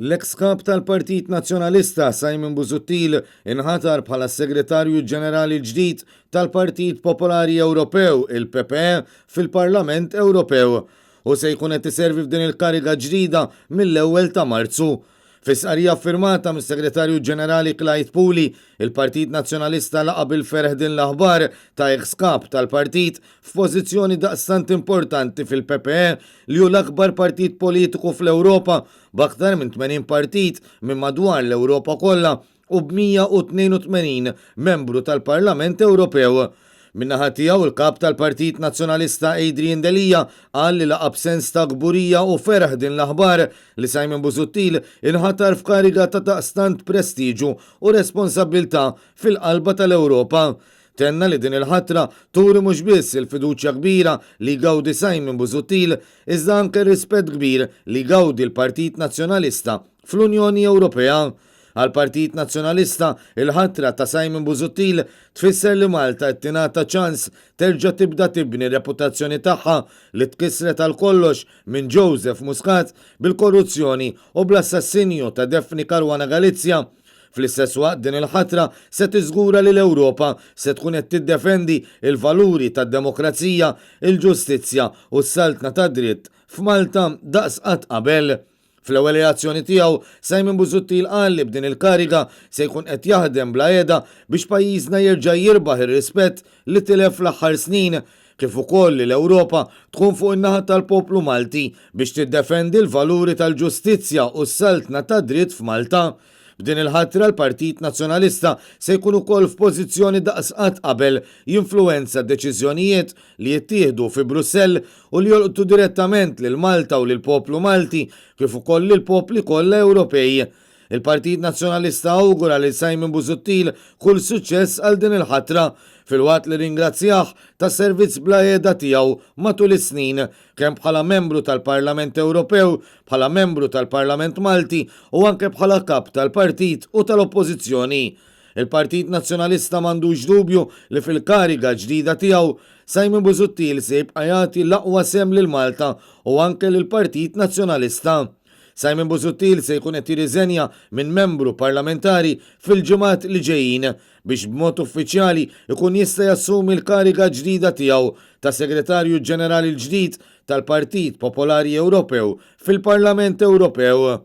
L-eks kap tal-Partit Nazzjonalista Simon Busuttil inħatar bħala segretarju ġenerali ġdid tal-Partit Popolari Ewropew, il-PPE, fil-Parlament Ewropew u se jkun qed iservi f'din il-kariga ġdida mill-ewwel ta' Marzu. Fis-qarrija firmata mis-Segretarju Ġenerali Clyde Puli, il-Partit Nazzjonalista laqa bil-ferħ din l-aħbar ta' ex-kap tal-partit f'pożizzjoni daqstant importanti fil-PPE li hu l-akbar partit politiku fl-Ewropa b'aktar minn 80 partit minn madwar l-Ewropa kollha u b'182 membru tal-Parlament Ewropew. Minnaħa tiegħu il-kap tal-Partit Nazzjonalista Adrian Delija qal li laqab sens ta' gburija u ferħ din l-aħbar li Simon Busuttil inħatar f'kariga ta' daqstant prestiġu u responsabilità fil-qalba tal-Ewropa. Tenna li din il-ħatra turi mhux biss il-fiduċja kbira li gawdi Simon Busuttil iżda anke rispett kbir li gawdi l-Partit Nazzjonalista fl-Unjoni Ewropea. Għal-Partit Nazzjonalista il-ħatra ta' Simon Busuttil tfisser li Malta tingħata ċans terġa' tibda tibni reputazzjoni tagħha li tkissret għal kollox minn Joseph Muscat bil-korruzzjoni u bl-assassinju ta' Daphne Caruana Galizia. Fl-istess waqt din il-ħatra se tiżgura li l-Ewropa se tkun qed tiddefendi il-valuri tad-demokrazija, il-ġustizzja u s-saltna tad-dritt f'Malta daqs qatt qabel. Fl-ewwel reazzjoni tiegħu Simon Busuttil qal li b'din il-kariga se jkun qed jaħdem bla qiegħda biex pajjiżna jerġa' jirbaħ ir-rispett li tilef fl-aħħar snin kif ukoll li l-Ewropa tkun fuq in-naħa tal-poplu Malti biex tiddefendi l-valuri tal-ġustizzja u s-saltna tad-dritt f'Malta. B'din il-ħatra l-Partit Nazzjonalista se jkun ukoll f'pożizzjoni daqs qatt qabel jinfluwenza deċiżjonijiet li jittieħdu fi Brussell u li jolqtu direttament lil Malta u lil poplu Malti kif ukoll lil popli kollha Ewropej. Il-Partit Nazzjonalista awgura lil Simon Busuttil kull suċċess għal din il-ħatra fil-waqt li ringrazzjah tas servizz bla qiegħda tiegħu matul is-snin kemm bħala membru tal-Parlament Ewropew, bħala membru tal-Parlament Malti u anke bħala kap tal-partit u tal-oppożizzjoni. Il-Partit Nazzjonalista m'għandux dubju li fil-kariga ġdida tiegħu Simon Busuttil se jibqa' jagħti l-aqwa sem lil Malta u anke lill-Partit Nazzjonalista. Simon Busuttil se jkun qed jirriżenja minn membru parlamentari fil-ġimgħat li ġejjin biex b'mod uffiċjali ikun jista' jassumi l-kariga ġdida tiegħu ta' Segretarju Ġenerali l-ġdid tal-Partit Popolari Ewropew fil-Parlament Ewropew.